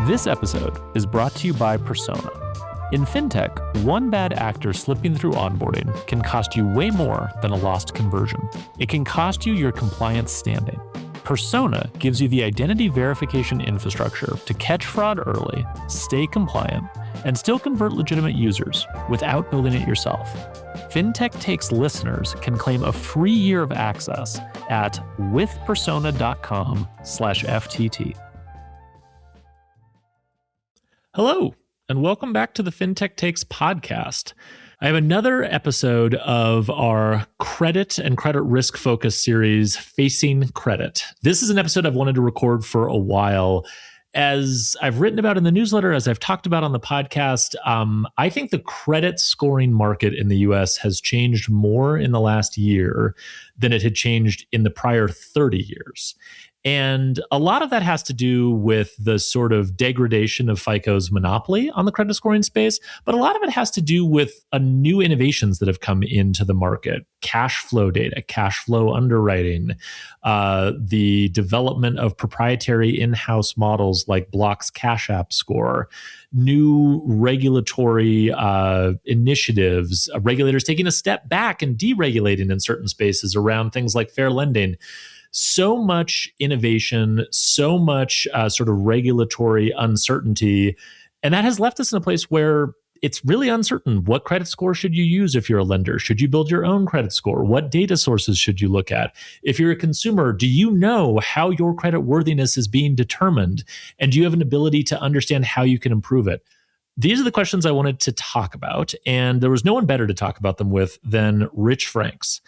This episode is brought to you by Persona. In fintech, one bad actor slipping through onboarding can cost you way more than a lost conversion. It can cost you your compliance standing. Persona gives you the identity verification infrastructure to catch fraud early, stay compliant, and still convert legitimate users without building it yourself. Fintech Takes listeners can claim a free year of access at withpersona.com/FTT. Hello, and welcome back to the Fintech Takes podcast. I have another episode of our credit and credit risk focus series, Facing Credit. This is an episode I've wanted to record for a while. As I've written about in the newsletter, as I've talked about on the podcast, I think the credit scoring market in the US has changed more in the last year than it had changed in the prior 30 years. And a lot of that has to do with the sort of degradation of FICO's monopoly on the credit scoring space, but a lot of it has to do with new innovations that have come into the market. Cashflow data, cashflow underwriting, the development of proprietary in-house models like Block's Cash App Score, new regulatory initiatives, regulators taking a step back and deregulating in certain spaces around things like fair lending. So much innovation, so much sort of regulatory uncertainty. And that has left us in a place where it's really uncertain. What credit score should you use if you're a lender? Should you build your own credit score? What data sources should you look at? If you're a consumer, do you know how your credit worthiness is being determined? And do you have an ability to understand how you can improve it? These are the questions I wanted to talk about, and there was no one better to talk about them with than Rich Franks.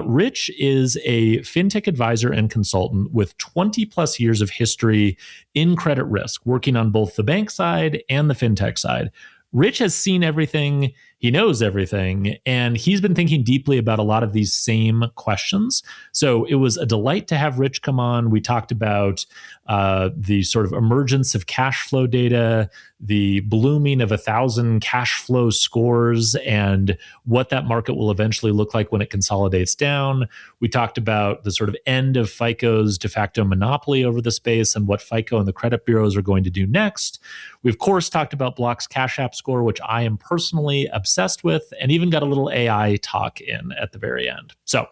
Rich is a fintech advisor and consultant with 20 plus years of history in credit risk, working on both the bank side and the fintech side. Rich has seen everything, he knows everything, and he's been thinking deeply about a lot of these same questions. So it was a delight to have Rich come on. We talked about the sort of emergence of cash flow data, the blooming of 1,000 cash flow scores, and what that market will eventually look like when it consolidates down. We talked about the sort of end of FICO's de facto monopoly over the space and what FICO and the credit bureaus are going to do next. We, of course, talked about Block's Cash App Score, which I am personally obsessed with, and even got a little AI talk in at the very end. So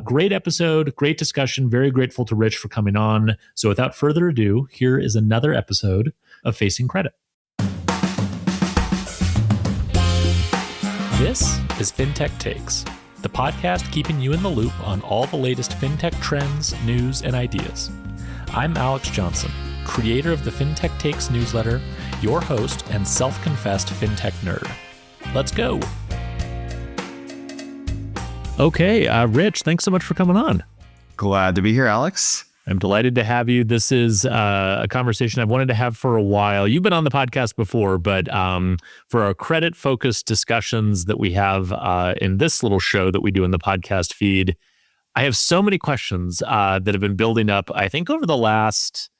great episode, great discussion. Very grateful to Rich for coming on. So without further ado, here is another episode of Facing Credit. This is Fintech Takes, the podcast keeping you in the loop on all the latest fintech trends, news, and ideas. I'm Alex Johnson, creator of the Fintech Takes newsletter, your host and self-confessed fintech nerd. Let's go. Okay, Rich, thanks so much for coming on. Glad to be here, Alex. I'm delighted to have you. This is a conversation I've wanted to have for a while. You've been on the podcast before, but for our credit-focused discussions that we have in this little show that we do in the podcast feed, I have so many questions that have been building up, I think, over the last,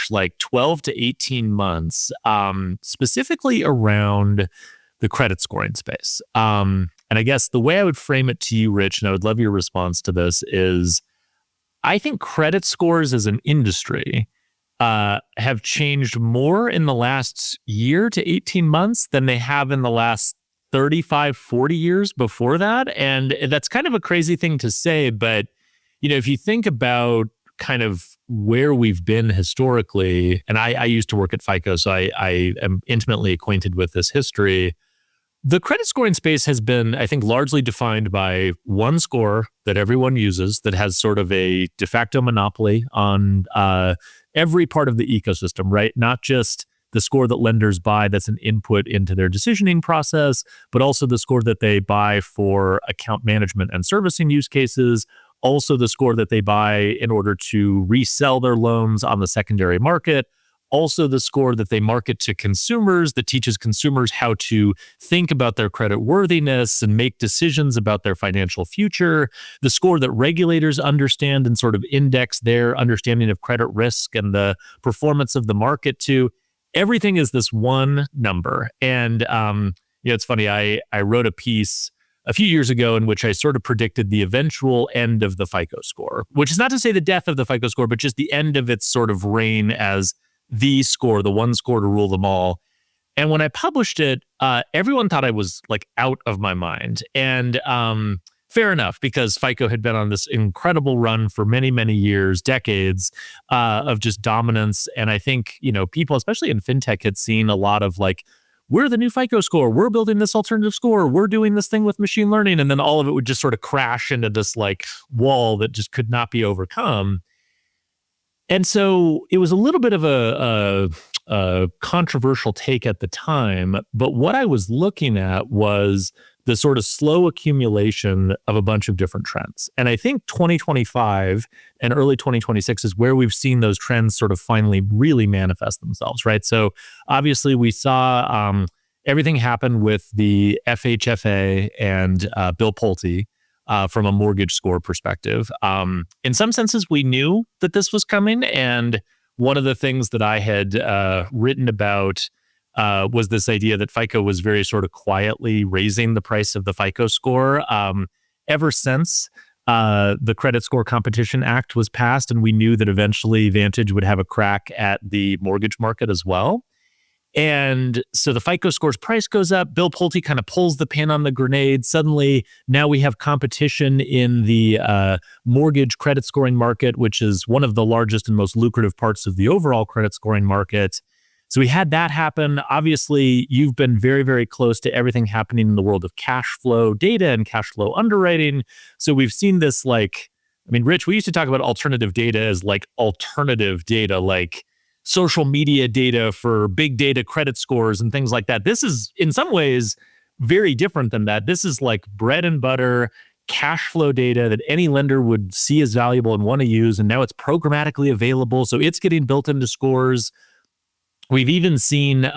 like 12 to 18 months, specifically around the credit scoring space. And I guess the way I would frame it to you, Rich, and I would love your response to this, is I think credit scores as an industry have changed more in the last year to 18 months than they have in the last 35, 40 years before that. And that's kind of a crazy thing to say, but if you think about kind of where we've been historically, and I used to work at FICO, so I am intimately acquainted with this history. The credit scoring space has been, I think, largely defined by one score that everyone uses that has sort of a de facto monopoly on every part of the ecosystem, right? Not just the score that lenders buy that's an input into their decisioning process, but also the score that they buy for account management and servicing use cases, also the score that they buy in order to resell their loans on the secondary market, also the score that they market to consumers that teaches consumers how to think about their credit worthiness and make decisions about their financial future, the score that regulators understand and sort of index their understanding of credit risk and the performance of the market to. Everything is this one number. And it's funny, I wrote a piece a few years ago in which I sort of predicted the eventual end of the FICO score, which is not to say the death of the FICO score, but just the end of its sort of reign as the score, the one score to rule them all. And when I published it, everyone thought I was like out of my mind. And fair enough, because FICO had been on this incredible run for many, many years, decades of just dominance. And I think, people, especially in fintech, had seen a lot of like, we're the new FICO score, we're building this alternative score, we're doing this thing with machine learning. And then all of it would just sort of crash into this like wall that just could not be overcome. And so it was a little bit of a controversial take at the time, but what I was looking at was the sort of slow accumulation of a bunch of different trends. And I think 2025 and early 2026 is where we've seen those trends sort of finally really manifest themselves, right? So obviously we saw everything happen with the FHFA and Bill Pulte. From a mortgage score perspective. In some senses, we knew that this was coming. And one of the things that I had written about was this idea that FICO was very sort of quietly raising the price of the FICO score. Ever since the Credit Score Competition Act was passed, and we knew that eventually Vantage would have a crack at the mortgage market as well. And so the FICO score's price goes up. Bill Pulte kind of pulls the pin on the grenade. Suddenly, now we have competition in the mortgage credit scoring market, which is one of the largest and most lucrative parts of the overall credit scoring market. So we had that happen. Obviously, you've been very, very close to everything happening in the world of cash flow data and cash flow underwriting. So we've seen this Rich, we used to talk about alternative data as like alternative data, like social media data for big data credit scores and things like that. This is in some ways very different than that. This is like bread and butter cash flow data that any lender would see as valuable and want to use. And now it's programmatically available. So it's getting built into scores. We've even seen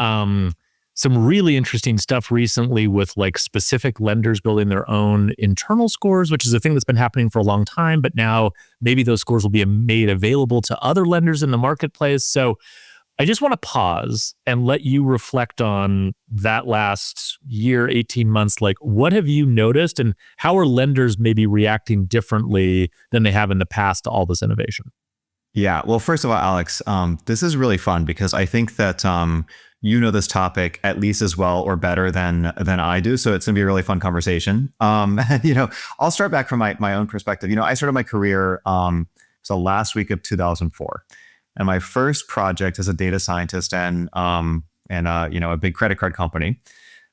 some really interesting stuff recently with like specific lenders building their own internal scores, which is a thing that's been happening for a long time. But now maybe those scores will be made available to other lenders in the marketplace. So I just want to pause and let you reflect on that last year, 18 months. Like, what have you noticed and how are lenders maybe reacting differently than they have in the past to all this innovation? Yeah. Well, first of all, Alex, this is really fun because I think that you know this topic at least as well or better than I do. So it's gonna be a really fun conversation. I'll start back from my own perspective. I started my career so last week of 2004, and my first project as a data scientist and a big credit card company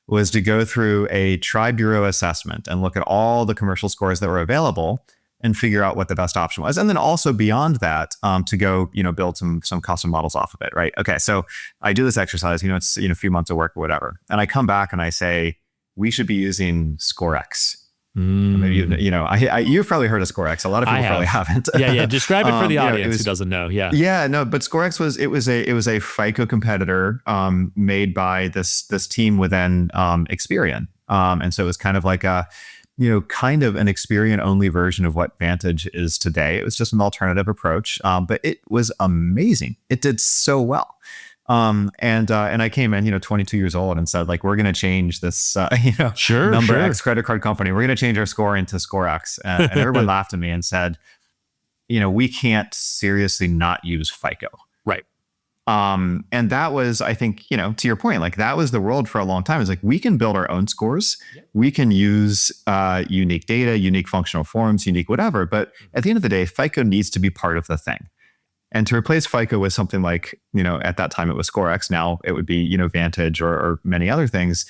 was to go through a tri-bureau assessment and look at all the commercial scores that were available and figure out what the best option was. And then also beyond that, to go, build some custom models off of it, right? Okay, so I do this exercise, it's a few months of work or whatever. And I come back and I say, we should be using ScoreX. Maybe you've probably heard of ScoreX. A lot of people probably haven't. Yeah. Describe it for the audience who doesn't know. Yeah. Yeah, no, but ScoreX was a FICO competitor made by this team within Experian. And so it was kind of like kind of an Experian-only version of what Vantage is today. It was just an alternative approach, but it was amazing. It did so well. And I came in, 22 years old and said, like, we're going to change this, number X credit card company. We're going to change our score into ScoreX. And everyone laughed at me and said, we can't seriously not use FICO. Right. And that was, I think, to your point, like that was the world for a long time. It's like, we can build our own scores. Yep. We can use unique data, unique functional forms, unique whatever. But at the end of the day, FICO needs to be part of the thing. And to replace FICO with something like, at that time it was ScoreX. Now it would be, Vantage or many other things.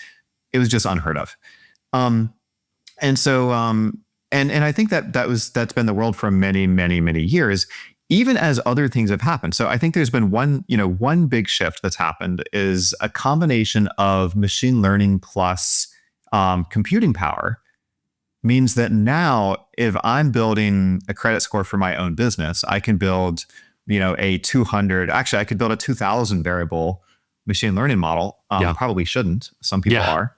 It was just unheard of. And so, and I think that's been the world for many, many, many years, even as other things have happened. So I think there's been one big shift that's happened is a combination of machine learning plus computing power means that now if I'm building a credit score for my own business, I can build, a 200, actually I could build a 2000 variable machine learning model. Probably shouldn't. Some people are.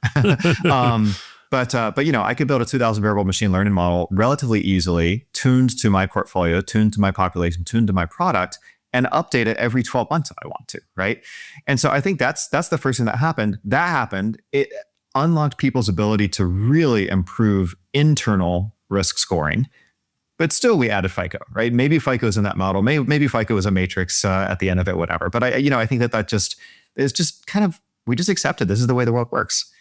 But I could build a 2000 variable machine learning model relatively easily, tuned to my portfolio, tuned to my population, tuned to my product, and update it every 12 months if I want to, right? And so I think that's the first thing that happened. It unlocked people's ability to really improve internal risk scoring. but still we added FICO, right? Maybe FICO's in that model. Maybe FICO is a matrix at the end of it, whatever. But I think that just is just kind of, we just accepted this is the way the world works.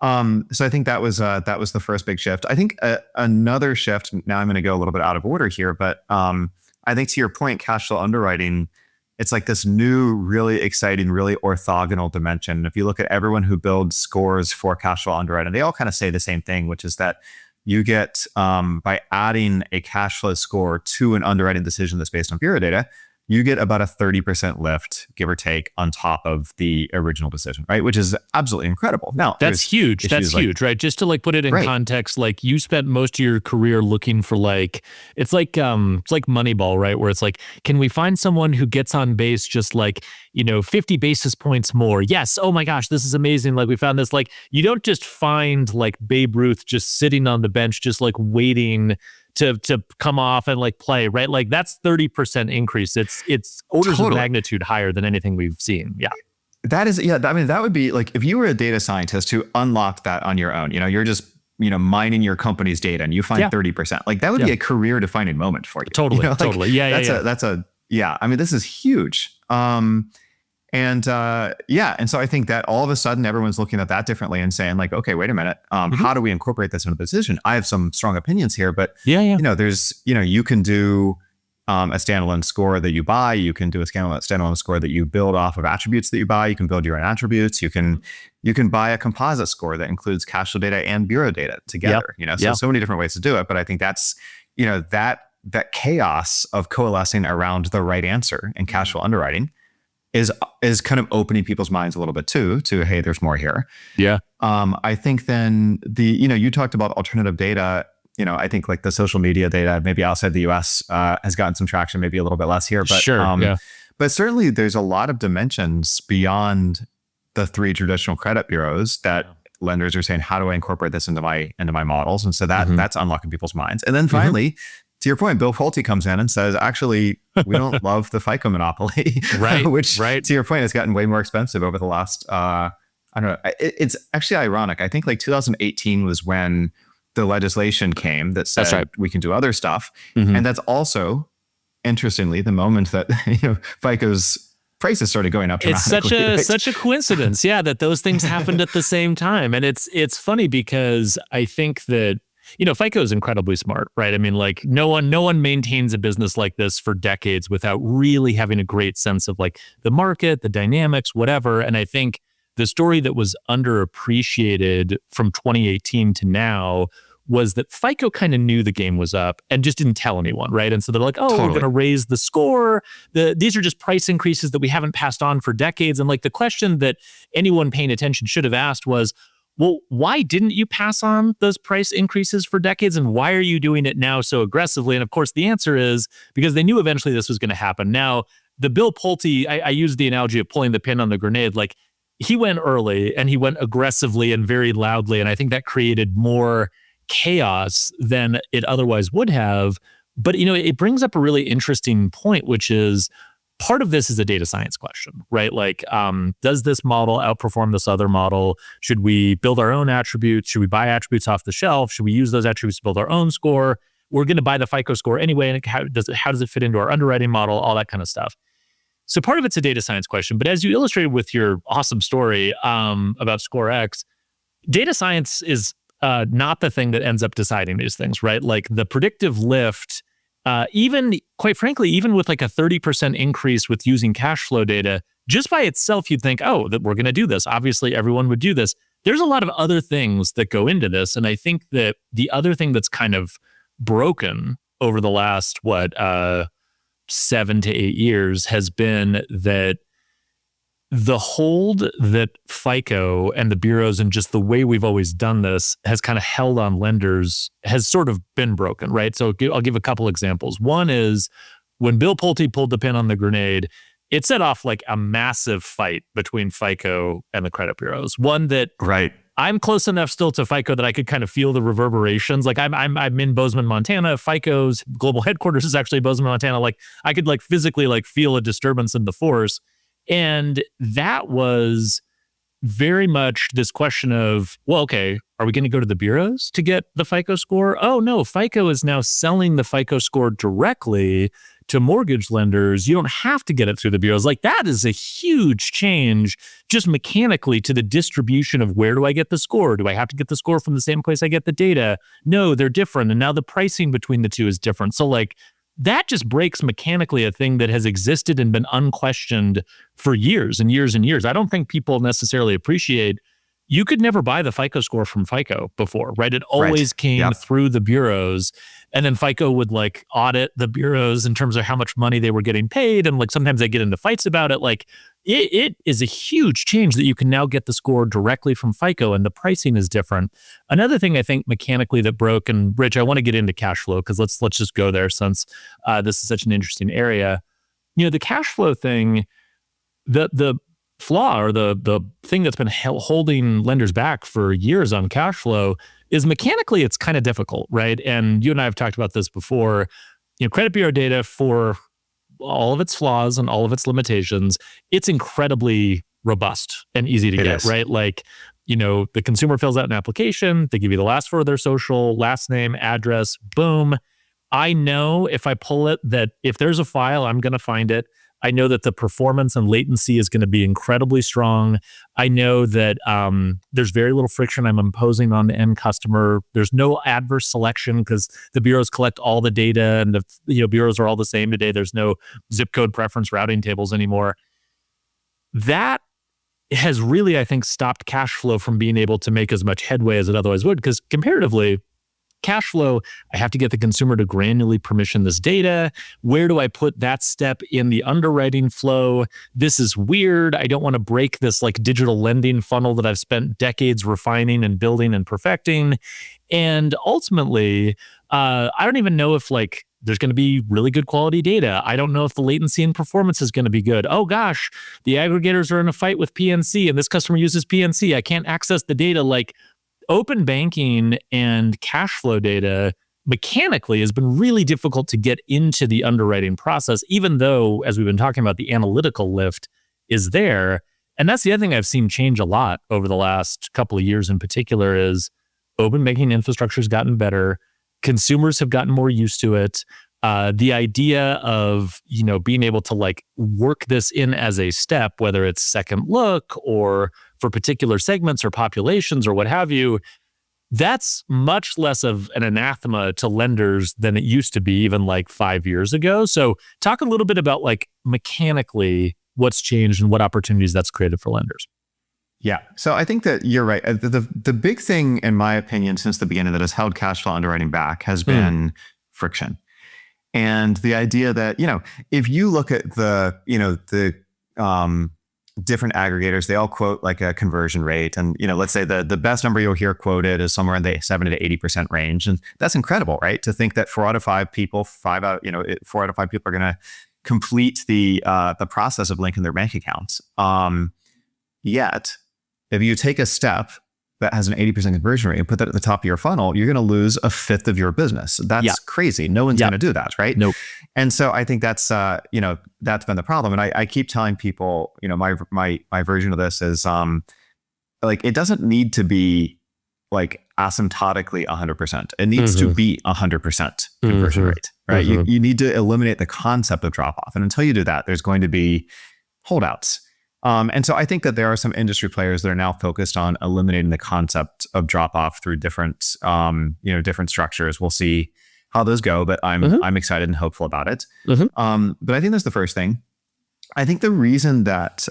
So I think that was the first big shift. I think another shift, now I'm going to go a little bit out of order here, but I think to your point, cash flow underwriting, it's like this new, really exciting, really orthogonal dimension. If you look at everyone who builds scores for cash flow underwriting, they all kind of say the same thing, which is that you get, by adding a cash flow score to an underwriting decision that's based on bureau data, you get about a 30% lift, give or take, on top of the original decision, right? Which is absolutely incredible. Now, that's huge. That's huge, right? Just to like put it in context, like you spent most of your career looking for it's like Moneyball, right? Where it's like, can we find someone who gets on base just 50 basis points more? Yes. Oh my gosh, this is amazing. Like we found this. Like you don't just find like Babe Ruth just sitting on the bench, just like waiting to come off and like play, right? Like that's 30% increase. It's orders of magnitude higher than anything we've seen. Yeah. That is, yeah. I mean, that would be like if you were a data scientist who unlocked that on your own, you're just, mining your company's data and you find 30%. Like that would be a career defining moment for you. Totally. Totally. Yeah. I mean, this is huge. And so I think that all of a sudden everyone's looking at that differently and saying like, okay, wait a minute, how do we incorporate this into the decision? I have some strong opinions here, but there's, you can do a standalone score that you buy. You can do a standalone score that you build off of attributes that you buy. You can build your own attributes. You can buy a composite score that includes cash flow data and bureau data together. So many different ways to do it. But I think that's, that chaos of coalescing around the right answer in cash flow underwriting is kind of opening people's minds a little bit to, hey, there's more here. Yeah. I think then you talked about alternative data. I think like the social media data, maybe outside the US, has gotten some traction, maybe a little bit less here, but sure. But certainly there's a lot of dimensions beyond the three traditional credit bureaus that lenders are saying, how do I incorporate this into my models? And so that's unlocking people's minds. And then finally, to your point, Bill Pulte comes in and says, actually, we don't love the FICO monopoly, right? Which, to your point, has gotten way more expensive over the last, I don't know. It's actually ironic. I think like 2018 was when the legislation came that said we can do other stuff. And that's also, interestingly, the moment that FICO's prices started going up dramatically. It's such a coincidence, that those things happened at the same time. And it's funny because I think that FICO is incredibly smart, right? I mean, like no one maintains a business like this for decades without really having a great sense of like the market, the dynamics, whatever. And I think the story that was underappreciated from 2018 to now was that FICO kind of knew the game was up and just didn't tell anyone, right? And so they're like, we're going to raise the score. These are just price increases that we haven't passed on for decades. And like the question that anyone paying attention should have asked was, well, why didn't you pass on those price increases for decades? And why are you doing it now so aggressively? And of course, the answer is because they knew eventually this was going to happen. Now, the Bill Pulte, I used the analogy of pulling the pin on the grenade. Like he went early and he went aggressively and very loudly. And I think that created more chaos than it otherwise would have. But, it brings up a really interesting point, which is part of this is a data science question, right? Like, does this model outperform this other model? Should we build our own attributes? Should we buy attributes off the shelf? Should we use those attributes to build our own score? We're going to buy the FICO score anyway. And how does it fit into our underwriting model? All that kind of stuff. So part of it's a data science question. But as you illustrated with your awesome story about ScoreX, data science is not the thing that ends up deciding these things, right? Like the predictive lift, even quite frankly, even with like a 30% increase with using cash flow data, just by itself, you'd think, that we're going to do this. Obviously, everyone would do this. There's a lot of other things that go into this. And I think that the other thing that's kind of broken over the last, 7 to 8 years has been that the hold that FICO and the bureaus and just the way we've always done this has kind of held on lenders has sort of been broken, right? So I'll give a couple examples. One is when Bill Pulte pulled the pin on the grenade, it set off like a massive fight between FICO and the credit bureaus. One that I'm close enough still to FICO that I could kind of feel the reverberations. Like I'm in Bozeman, Montana. FICO's global headquarters is actually Bozeman, Montana. Like I could like physically like feel a disturbance in the force. And that was very much this question of, well, okay, are we going to go to the bureaus to get the FICO score? Oh, no, FICO is now selling the FICO score directly to mortgage lenders. You don't have to get it through the bureaus. Like, that is a huge change just mechanically to the distribution of where do I get the score? Do I have to get the score from the same place I get the data? No, they're different. And now the pricing between the two is different. So like, that just breaks mechanically a thing that has existed and been unquestioned for years and years and years. I don't think people necessarily appreciate you could never buy the FICO score from FICO before, right? It always came through the bureaus, and then FICO would like audit the bureaus in terms of how much money they were getting paid. And like sometimes they get into fights about it. Like it is a huge change that you can now get the score directly from FICO and the pricing is different. Another thing I think mechanically that broke, and Rich, I want to get into cash flow because let's just go there since this is such an interesting area. You know, the cash flow thing, the flaw or the thing that's been holding lenders back for years on cash flow is mechanically it's kind of difficult, right? And you and I have talked about this before. You know, credit bureau data, for all of its flaws and all of its limitations, it's incredibly robust and easy to get, right? Like, you know, the consumer fills out an application, they give you the last four of their social, last name, address, boom. I know if I pull it that if there's a file, I'm going to find it. I know that the performance and latency is going to be incredibly strong. I know that there's very little friction I'm imposing on the end customer. There's no adverse selection because the bureaus collect all the data, and the bureaus are all the same today. There's no zip code preference routing tables anymore. That has really, I think, stopped cash flow from being able to make as much headway as it otherwise would, because comparatively, cash flow, I have to get the consumer to granularly permission this data. Where do I put that step in the underwriting flow? This is weird. I don't want to break this like digital lending funnel that I've spent decades refining and building and perfecting. And ultimately, I don't even know if like there's going to be really good quality data. I don't know if the latency and performance is going to be good. Oh gosh, the aggregators are in a fight with PNC and this customer uses PNC. I can't access the data. Like, open banking and cash flow data mechanically has been really difficult to get into the underwriting process, even though, as we've been talking about, the analytical lift is there. And that's the other thing I've seen change a lot over the last couple of years in particular is open banking infrastructure has gotten better. Consumers have gotten more used to it. The idea of, you know, being able to like work this in as a step, whether it's second look or for particular segments or populations or what have you, that's much less of an anathema to lenders than it used to be even like 5 years ago. So talk a little bit about like mechanically what's changed and what opportunities that's created for lenders. Yeah. So I think that you're right. The big thing, in my opinion, since the beginning that has held cash flow underwriting back has been friction. And the idea that, you know, if you look at the different aggregators, they all quote like a conversion rate. And, you know, let's say the best number you'll hear quoted is somewhere in the 70 to 80% range. And that's incredible, right? To think that 4 out of 5 people, 4 out of 5 people are going to complete the process of linking their bank accounts. Yet, if you take a step that has an 80% conversion rate and put that at the top of your funnel, you're going to lose a fifth of your business. That's crazy. No one's going to do that, right? Nope. And so I think that's that's been the problem. And I keep telling people, you know, my version of this is like it doesn't need to be like asymptotically 100%. It needs to be 100% conversion rate, right? You need to eliminate the concept of drop off, and until you do that, there's going to be holdouts. And so I think that there are some industry players that are now focused on eliminating the concept of drop off through different structures. We'll see how those go, but I'm excited and hopeful about it. But I think that's the first thing. I think the reason that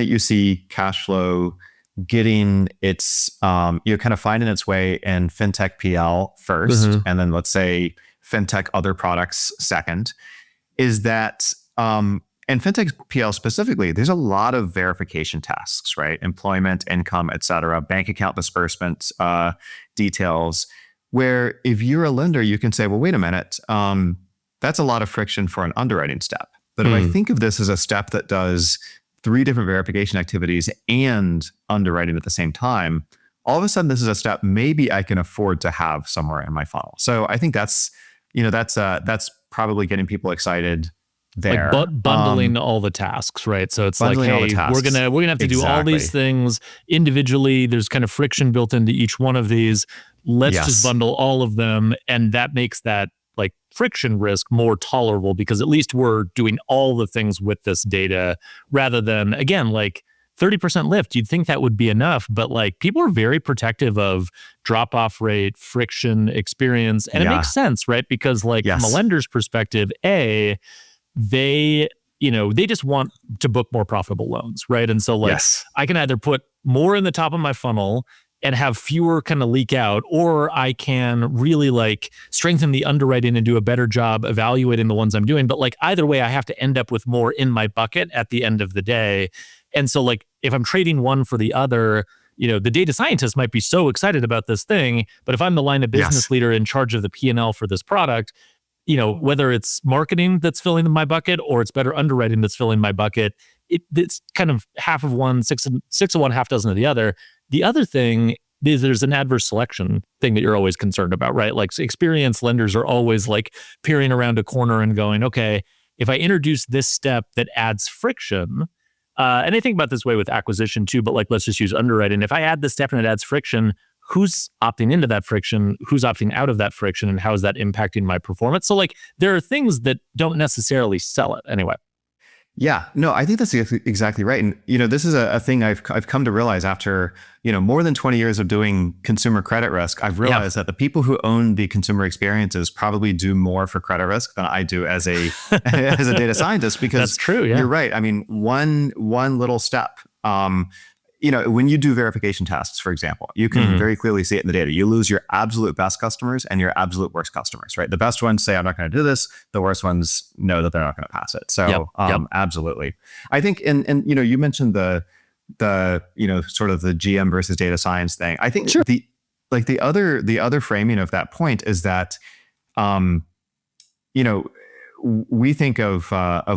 you see cash flow getting its kind of finding its way in fintech PL first, and then let's say fintech other products second, is that and fintech PL specifically, there's a lot of verification tasks, right? Employment, income, et cetera, bank account disbursements, details, where if you're a lender, you can say, well, wait a minute, that's a lot of friction for an underwriting step. But if I think of this as a step that does 3 different verification activities and underwriting at the same time, all of a sudden this is a step maybe I can afford to have somewhere in my funnel. So I think that's probably getting people excited. there. Like bundling all the tasks, right? So it's like, Bundling all the hey, tasks. we're gonna have to do all Exactly. these things individually. There's kind of friction built into each one of these. Let's just Yes. bundle all of them, and that makes that like friction risk more tolerable because at least we're doing all the things with this data rather than, again, like 30% lift. You'd think that would be enough, but like people are very protective of drop off rate, friction, experience, and it Yeah. makes sense, right? Because like from a Yes. lender's perspective, they just want to book more profitable loans, right? And so like Yes. I can either put more in the top of my funnel and have fewer kind of leak out, or I can really like strengthen the underwriting and do a better job evaluating the ones I'm doing. But like either way, I have to end up with more in my bucket at the end of the day. And so like if I'm trading one for the other, the data scientist might be so excited about this thing, but if I'm the line of business leader in charge of the P&L for this product, whether it's marketing that's filling my bucket or it's better underwriting that's filling my bucket, it's kind of half of one, six of one, half dozen of the other. The other thing is there's an adverse selection thing that you're always concerned about, right? Like experienced lenders are always like peering around a corner and going, okay, if I introduce this step that adds friction, and I think about this way with acquisition too, but like let's just use underwriting. If I add this step and it adds friction, who's opting into that friction, who's opting out of that friction, and how is that impacting my performance? So like there are things that don't necessarily sell it anyway. Yeah, no, I think that's exactly right. And, this is a thing I've come to realize after, more than 20 years of doing consumer credit risk. I've realized that the people who own the consumer experiences probably do more for credit risk than I do as a as a data scientist, because that's true. Yeah. You're right. I mean, one little step, when you do verification tests, for example, you can very clearly see it in the data. You lose your absolute best customers and your absolute worst customers, right? The best ones say, I'm not going to do this. The worst ones know that they're not going to pass it. So absolutely. I think, and you mentioned the sort of the GM versus data science thing. I think the other framing of that point is that, we think of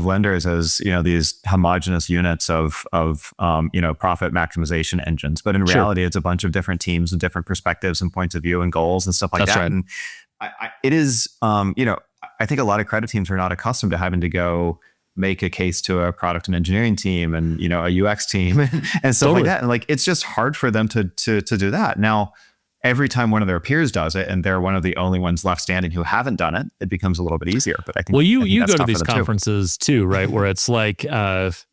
lenders as these homogenous units of profit maximization engines, but in reality, it's a bunch of different teams and different perspectives and points of view and goals and stuff like that. Right. And it is I think a lot of credit teams are not accustomed to having to go make a case to a product and engineering team and a UX team and stuff like that, and like it's just hard for them to do that. Now, every time one of their peers does it and they're one of the only ones left standing who haven't done it, it becomes a little bit easier. But I think, you go to these conferences too, right? Where it's like,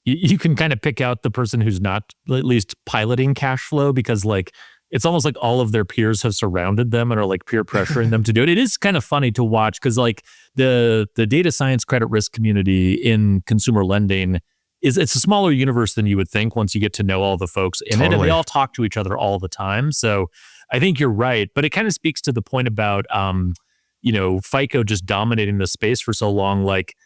you can kind of pick out the person who's not at least piloting Cashflow, because like, it's almost like all of their peers have surrounded them and are like peer pressuring them to do it. It is kind of funny to watch because like the data science credit risk community in consumer lending it's a smaller universe than you would think once you get to know all the folks in it, and they all talk to each other all the time. So I think you're right, but it kind of speaks to the point about, FICO just dominating the space for so long. Like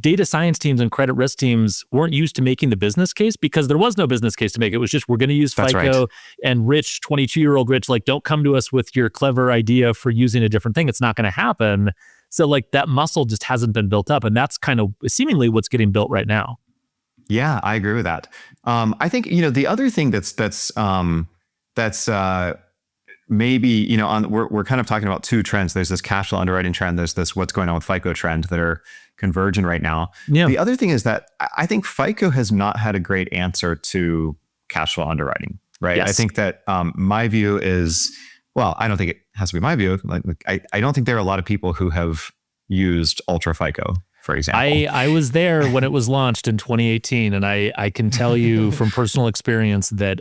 data science teams and credit risk teams weren't used to making the business case because there was no business case to make. It was just, we're going to use FICO and Rich, 22-year-old Rich, like, don't come to us with your clever idea for using a different thing. It's not going to happen. So like that muscle just hasn't been built up, and that's kind of seemingly what's getting built right now. Yeah, I agree with that. I think, the other thing that's maybe, we're kind of talking about two trends. There's this cash flow underwriting trend. There's this what's going on with FICO trend that are converging right now. Yeah. The other thing is that I think FICO has not had a great answer to cash flow underwriting, right? Yes. I think that my view is, well, I don't think it has to be my view. Like I don't think there are a lot of people who have used Ultra FICO, for example. I was there when it was launched in 2018, and I can tell you from personal experience that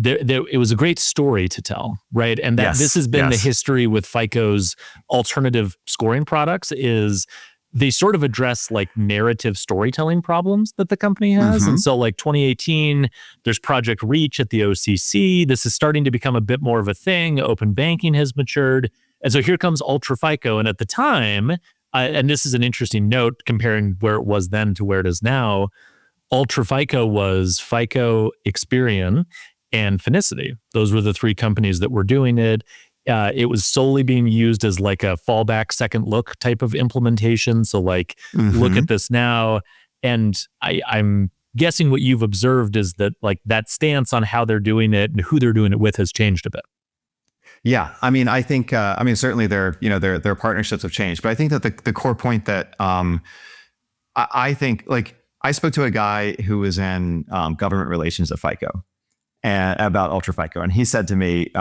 it was a great story to tell, right? And that this has been the history with FICO's alternative scoring products is they sort of address like narrative storytelling problems that the company has. And so like 2018, there's Project Reach at the OCC. This is starting to become a bit more of a thing. Open banking has matured. And so here comes Ultra FICO. And at the time, and this is an interesting note comparing where it was then to where it is now, Ultra FICO was FICO, Experian, and Finicity. Those were the three companies that were doing it. It was solely being used as like a fallback second look type of implementation. So like, look at this now. And I'm guessing what you've observed is that like that stance on how they're doing it and who they're doing it with has changed a bit. Yeah, I mean, I think, certainly their partnerships have changed, but I think that the core point that I think, like, I spoke to a guy who was in government relations at FICO and about Ultra FICO, and he said to me,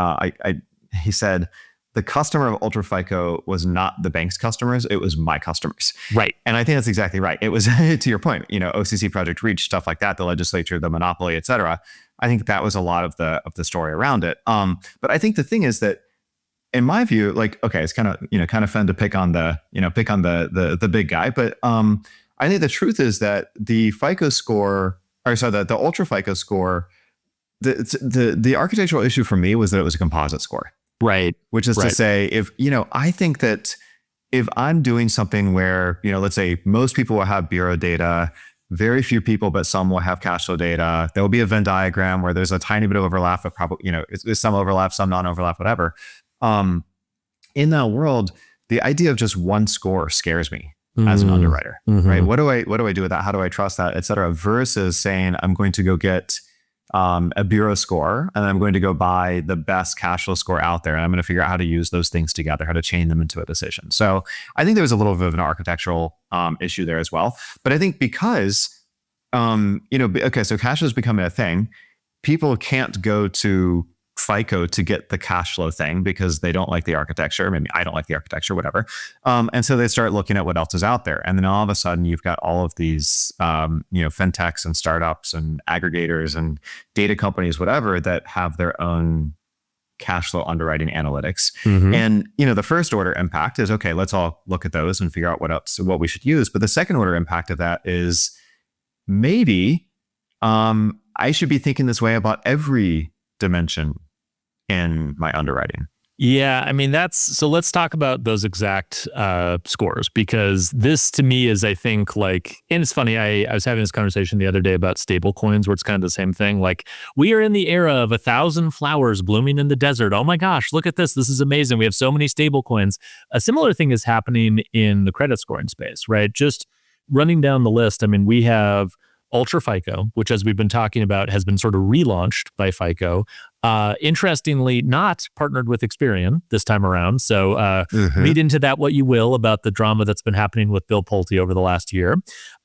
he said, the customer of Ultra FICO was not the bank's customers; it was my customers. Right. And I think that's exactly right. It was to your point, OCC Project Reach, stuff like that, the legislature, the monopoly, et cetera. I think that was a lot of the story around it. But I think the thing is that, in my view, like, okay, it's kind of fun to pick on the big guy, but I think the truth is that the FICO score, or sorry, the Ultra FICO score, the architectural issue for me was that it was a composite score. Right. Which is to say, if, I think that if I'm doing something where, let's say most people will have bureau data, very few people, but some will have cash flow data. There will be a Venn diagram where there's a tiny bit of overlap, but probably, it's some overlap, some non-overlap, whatever. In that world, the idea of just one score scares me as an underwriter, right? What do I do with that? How do I trust that, et cetera? Versus saying, I'm going to go get a bureau score, and I'm going to go buy the best cash flow score out there, and I'm going to figure out how to use those things together, how to chain them into a decision. So I think there was a little bit of an architectural issue there as well. But I think because, so cash flow is becoming a thing, people can't go to FICO to get the cash flow thing because they don't like the architecture. Maybe I don't like the architecture, whatever. And so they start looking at what else is out there. And then all of a sudden you've got all of these, fintechs and startups and aggregators and data companies, whatever, that have their own cash flow underwriting analytics. And, the first order impact is, okay, let's all look at those and figure out what we should use. But the second order impact of that is maybe I should be thinking this way about every dimension in my underwriting. Yeah, I mean, so let's talk about those exact scores, because this to me is, I think, like, and it's funny, I was having this conversation the other day about stable coins, where it's kind of the same thing. Like, we are in the era of 1,000 flowers blooming in the desert. Oh my gosh, look at this. This is amazing. We have so many stable coins. A similar thing is happening in the credit scoring space, right? Just running down the list. I mean, we have Ultra FICO, which, as we've been talking about, has been sort of relaunched by FICO. Interestingly, not partnered with Experian this time around. So read into that what you will about the drama that's been happening with Bill Pulte over the last year.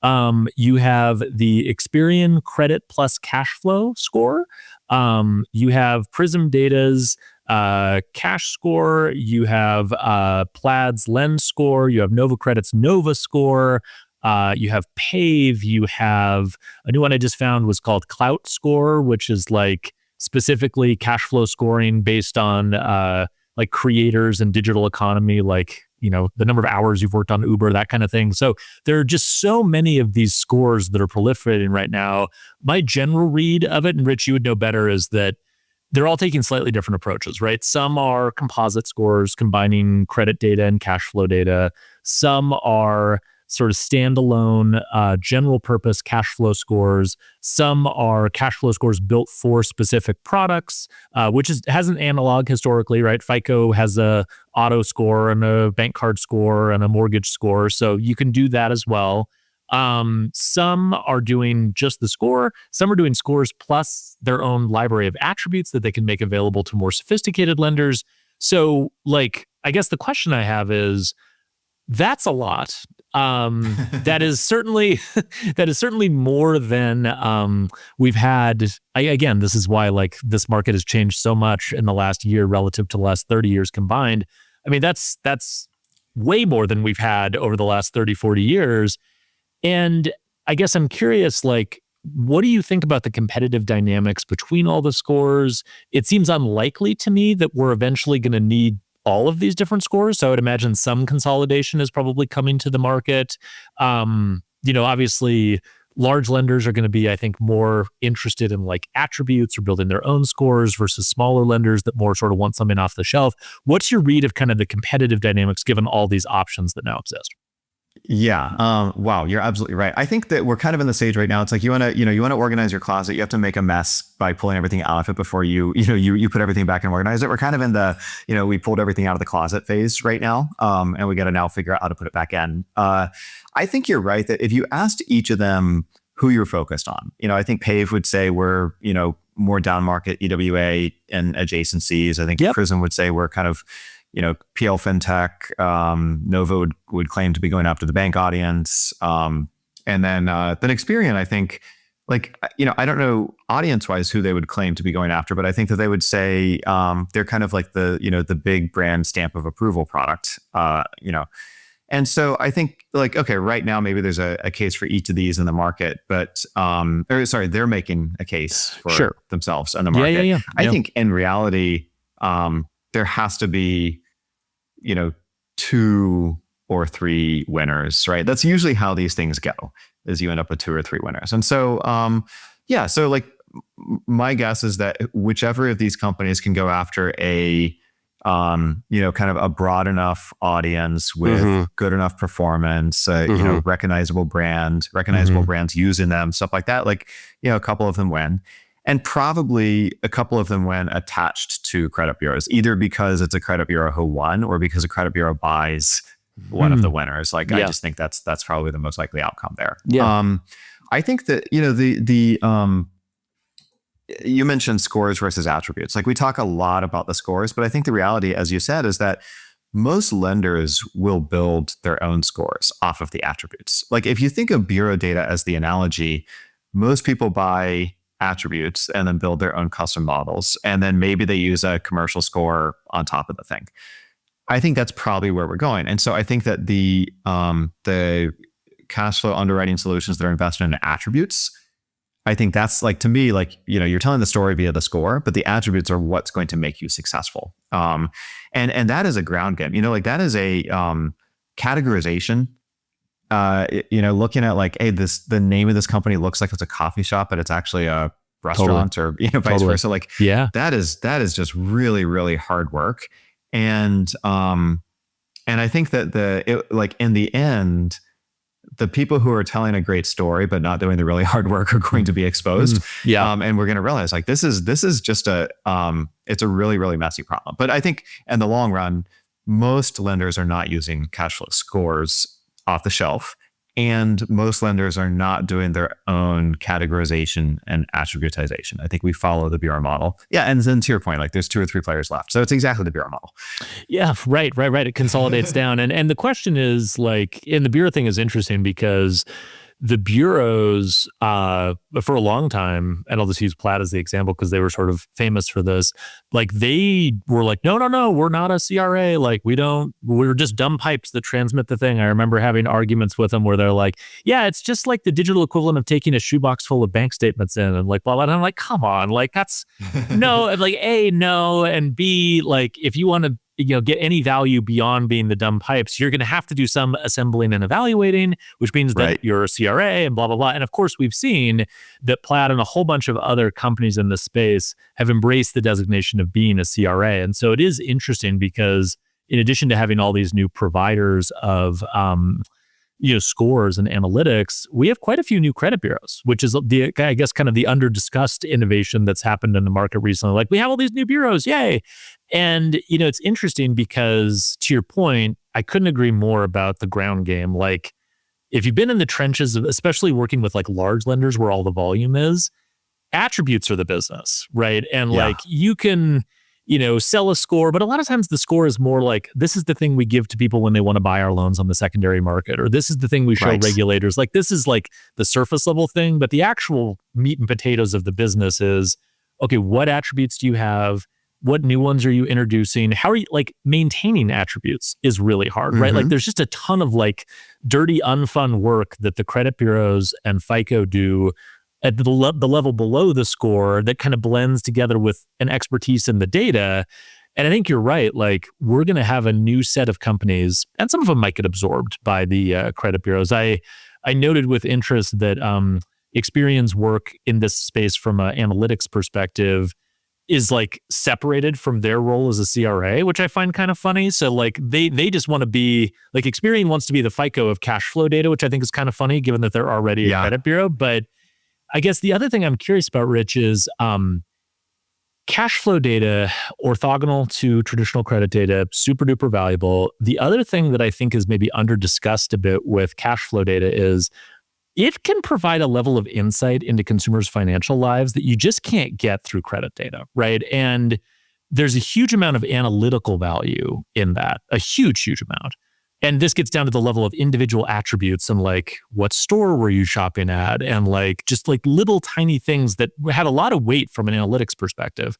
You have the Experian Credit Plus Cashflow score. You have Prism Data's CashScore. You have Plaid's LendScore. You have Nova Credit's Nova Score. You have Pave. You have a new one I just found was called CloutScore, which is like specifically cash flow scoring based on like creators and digital economy, like, the number of hours you've worked on Uber, that kind of thing. So there are just so many of these scores that are proliferating right now. My general read of it, and Rich, you would know better, is that they're all taking slightly different approaches, right? Some are composite scores combining credit data and cash flow data. Some are sort of standalone general purpose cash flow scores. Some are cash flow scores built for specific products, which has an analog historically, right? FICO has a auto score and a bank card score and a mortgage score. So you can do that as well. Some are doing just the score. Some are doing scores plus their own library of attributes that they can make available to more sophisticated lenders. So, like, I guess the question I have is, that's a lot. That is certainly more than we've had. Again, this is why, like, this market has changed so much in the last year relative to the last 30 years combined. I mean, that's way more than we've had over the last 30, 40 years. And I guess I'm curious, like, what do you think about the competitive dynamics between all the scores? It seems unlikely to me that we're eventually going to need all of these different scores. So I would imagine some consolidation is probably coming to the market. Obviously, large lenders are going to be, I think, more interested in like attributes or building their own scores versus smaller lenders that more sort of want something off the shelf. What's your read of kind of the competitive dynamics given all these options that now exist? Yeah. Wow. You're absolutely right. I think that we're kind of in the stage right now. It's like you want to organize your closet. You have to make a mess by pulling everything out of it before you put everything back and organize it. We're kind of in the, we pulled everything out of the closet phase right now. And we got to now figure out how to put it back in. I think you're right that if you asked each of them who you're focused on, I think Pave would say we're, more down market EWA and adjacencies. I think Prism would say we're kind of, PL Fintech. Nova would claim to be going after the bank audience. And then Experian, I think, I don't know audience wise who they would claim to be going after, but I think that they would say they're kind of like the big brand stamp of approval product, And so I think right now maybe there's a case for each of these in the market, but they're making a case for themselves in the market. Yeah. I think in reality, there has to be, 2 or 3 winners, right? That's usually how these things go, is you end up with 2 or 3 winners. And so, my guess is that whichever of these companies can go after a, kind of a broad enough audience with good enough performance, recognizable brands using them, stuff like that. A couple of them win. And probably a couple of them win attached to credit bureaus, either because it's a credit bureau who won or because a credit bureau buys one of the winners. I just think that's probably the most likely outcome there. Yeah. I think that, you mentioned scores versus attributes. We talk a lot about the scores, but I think the reality, as you said, is that most lenders will build their own scores off of the attributes. If you think of bureau data as the analogy, most people buy attributes and then build their own custom models. And then maybe they use a commercial score on top of the thing. I think that's probably where we're going. And so I think that the cash flow underwriting solutions that are invested in attributes, I think that's to me, you're telling the story via the score, but the attributes are what's going to make you successful. And that is a ground game, that is a categorization. Looking at hey, the name of this company looks like it's a coffee shop, but it's actually a restaurant, or vice versa. That is just really, really hard work. And I think that in the end, the people who are telling a great story but not doing the really hard work are going to be exposed. And we're going to realize this is just it's a really, really messy problem. But I think in the long run, most lenders are not using cash flow scores off the shelf, and most lenders are not doing their own categorization and attributization. I think we follow the bureau model. Yeah, and then to your point, there's 2 or 3 players left, so it's exactly the bureau model. Yeah, right. It consolidates down, and the question is and the bureau thing is interesting because the bureaus, for a long time, and I'll just use Plaid as the example because they were sort of famous for this, they were no, we're not a CRA. We're just dumb pipes that transmit the thing. I remember having arguments with them where they're yeah, it's just the digital equivalent of taking a shoebox full of bank statements in and blah, blah. And I'm come on, that's no, A, no, and B, if you want to get any value beyond being the dumb pipes, you're going to have to do some assembling and evaluating, which means that you're a CRA and blah, blah, blah. And of course, we've seen that Plaid and a whole bunch of other companies in this space have embraced the designation of being a CRA. And so it is interesting because in addition to having all these new providers of scores and analytics, we have quite a few new credit bureaus, which is I guess kind of the under-discussed innovation that's happened in the market recently. We have all these new bureaus, yay! And it's interesting because, to your point, I couldn't agree more about the ground game. If you've been in the trenches, especially working with large lenders where all the volume is, attributes are the business, right? And you can sell a score, but a lot of times the score is more this is the thing we give to people when they want to buy our loans on the secondary market, or this is the thing we show regulators. This is the surface level thing, but the actual meat and potatoes of the business is, okay, what attributes do you have? What new ones are you introducing? How are you maintaining attributes is really hard, right? There's just a ton of dirty, unfun work that the credit bureaus and FICO do at the level below the score that kind of blends together with an expertise in the data. And I think you're right. We're going to have a new set of companies, and some of them might get absorbed by the credit bureaus. I noted with interest that Experian's work in this space from an analytics perspective is separated from their role as a CRA, which I find kind of funny. So they just want to be Experian wants to be the FICO of cash flow data, which I think is kind of funny given that they're already a credit bureau. But I guess the other thing I'm curious about, Rich, is cash flow data, orthogonal to traditional credit data, super duper valuable. The other thing that I think is maybe under discussed a bit with cash flow data is it can provide a level of insight into consumers' financial lives that you just can't get through credit data, right? And there's a huge amount of analytical value in that, a huge, huge amount. And this gets down to the level of individual attributes and like, what store were you shopping at? And like, just like little tiny things that had a lot of weight from an analytics perspective.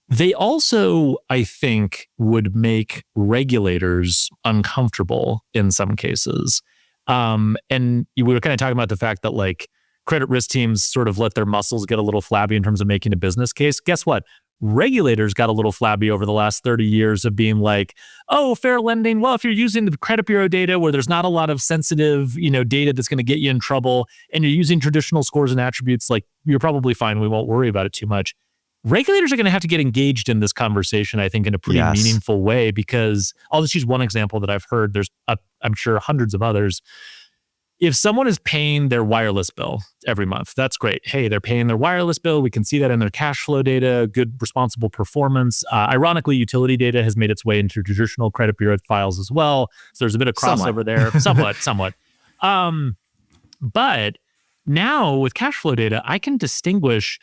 They also, I think, would make regulators uncomfortable in some cases. And we were kind of talking about the fact that like credit risk teams sort of let their muscles get a little flabby in terms of making a business case. Guess what? Regulators got a little flabby over the last 30 years of being like, oh, fair lending. Well, if you're using the credit bureau data where there's not a lot of sensitive, data that's going to get you in trouble, and you're using traditional scores and attributes, like you're probably fine. We won't worry about it too much. Regulators are going to have to get engaged in this conversation, I think, in a pretty meaningful way, because I'll just use one example that I've heard. There's, I'm sure, hundreds of others. If someone is paying their wireless bill every month, that's great. Hey, they're paying their wireless bill. We can see that in their cash flow data, good, responsible performance. Ironically, utility data has made its way into traditional credit bureau files as well. So there's a bit of crossover there, somewhat. But now with cash flow data, I can distinguish,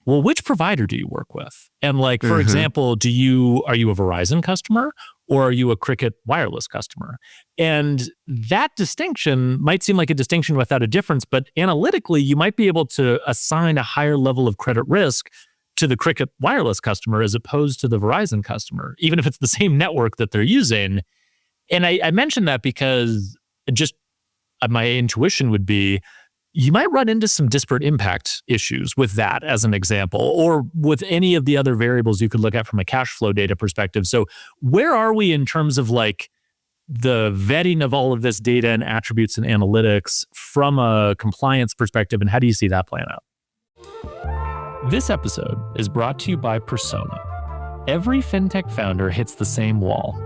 well, which provider do you work with? And like, for example, are you a Verizon customer or are you a Cricket wireless customer? And that distinction might seem like a distinction without a difference, but analytically, you might be able to assign a higher level of credit risk to the Cricket wireless customer as opposed to the Verizon customer, even if it's the same network that they're using. And I mentioned that because just my intuition would be, you might run into some disparate impact issues with that as an example, or with any of the other variables you could look at from a cash flow data perspective. So where are we in terms of like the vetting of all of this data and attributes and analytics from a compliance perspective, and how do you see that playing out? This episode is brought to you by Persona. Every fintech founder hits the same wall.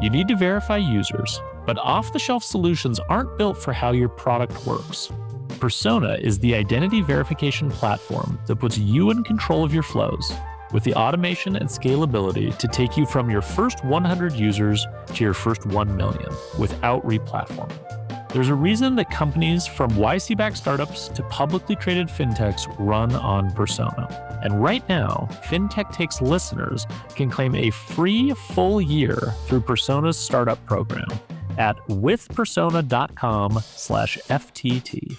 You need to verify users, but off-the-shelf solutions aren't built for how your product works. Persona is the identity verification platform that puts you in control of your flows with the automation and scalability to take you from your first 100 users to your first 1 million without replatforming. There's a reason that companies from YC-backed startups to publicly traded fintechs run on Persona. And right now, Fintech Takes listeners can claim a free full year through Persona's startup program at withpersona.com/FTT.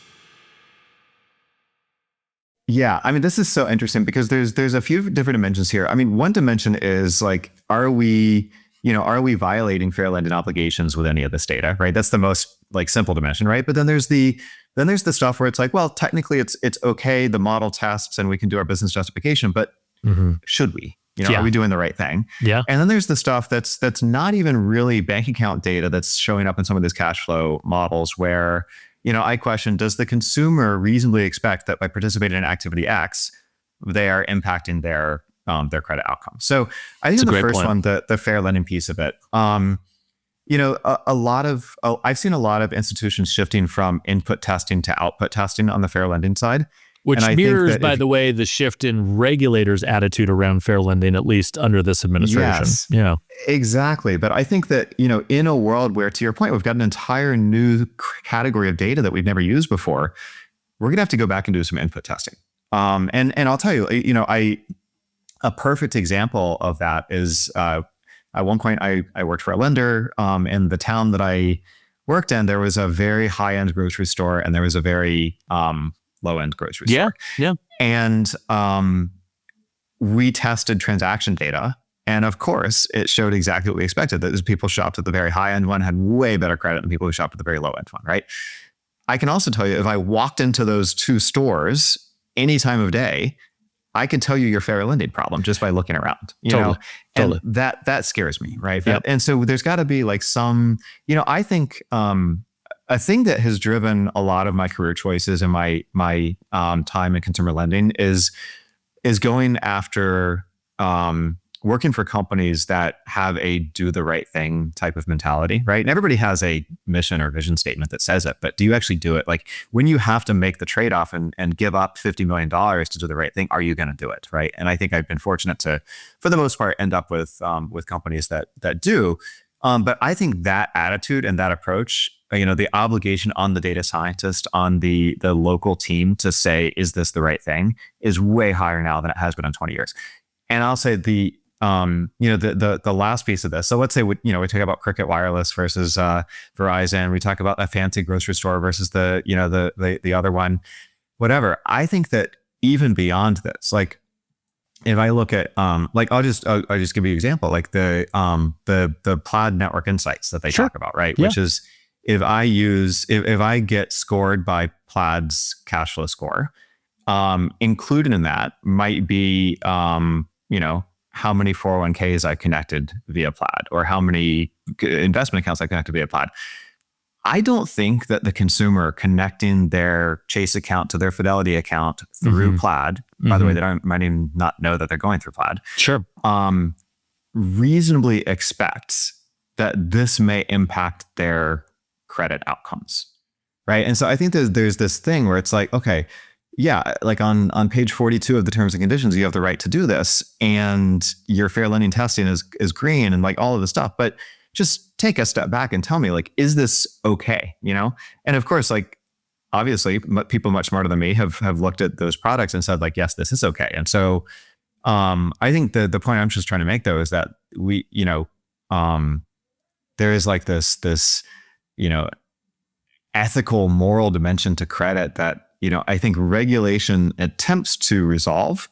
Yeah, I mean, this is so interesting because there's a few different dimensions here. I mean, one dimension is like, are we violating fair lending obligations with any of this data, right? That's the most like simple dimension, right? But then there's the stuff where it's like, well, technically it's okay, the model tests and we can do our business justification, but should we? Are we doing the right thing? Yeah. And then there's the stuff that's not even really bank account data that's showing up in some of these cash flow models where, I question, does the consumer reasonably expect that by participating in activity X, they are impacting their credit outcome? So I think the first one, the fair lending piece of it, I've seen a lot of institutions shifting from input testing to output testing on the fair lending side. Which mirrors, by the way, the shift in regulators' attitude around fair lending, at least under this administration. Yes, yeah, exactly. But I think that, in a world where, to your point, we've got an entire new category of data that we've never used before, we're going to have to go back and do some input testing. And I'll tell you, a perfect example of that is at one point I worked for a lender in the town that I worked in. There was a very high-end grocery store and there was a very low-end grocery store. Yeah. And we tested transaction data. And of course, it showed exactly what we expected. That people shopped at the very high-end one had way better credit than people who shopped at the very low-end one, right? I can also tell you, if I walked into those two stores any time of day, I could tell you your fair lending problem just by looking around, Totally. And that scares me, right? Yep. And so there's got to be like some, I think a thing that has driven a lot of my career choices and my time in consumer lending is going after working for companies that have a do the right thing type of mentality, right? And everybody has a mission or vision statement that says it, but do you actually do it? Like when you have to make the trade-off and give up $50 million to do the right thing, are you going to do it, right? And I think I've been fortunate to, for the most part, end up with companies that do. But I think that attitude and that approach the obligation on the data scientist, on the local team to say, is this the right thing, is way higher now than it has been in 20 years. And I'll say the last piece of this. So let's say we talk about Cricket Wireless versus Verizon. We talk about a fancy grocery store versus the other one, whatever. I think that even beyond this, like if I look at I'll just give you an example, like the Plaid network insights that they talk about, right? Yeah. Which is if I get scored by Plaid's Cashflow score, included in that might be how many 401ks I connected via Plaid, or how many investment accounts I connected via Plaid. I don't think that the consumer connecting their Chase account to their Fidelity account through Plaid, by the way, they might even not know that they're going through Plaid. Sure. Reasonably expects that this may impact their credit outcomes, right? And so I think there's this thing where it's like, okay, yeah, like on page 42 of the terms and conditions, you have the right to do this, and your fair lending testing is green and like all of the stuff. But just take a step back and tell me, like, is this okay? And of course, like, obviously, people much smarter than me have looked at those products and said, like, yes, this is okay. And so, I think the point I'm just trying to make though is that we, there is like this ethical, moral dimension to credit that I think regulation attempts to resolve,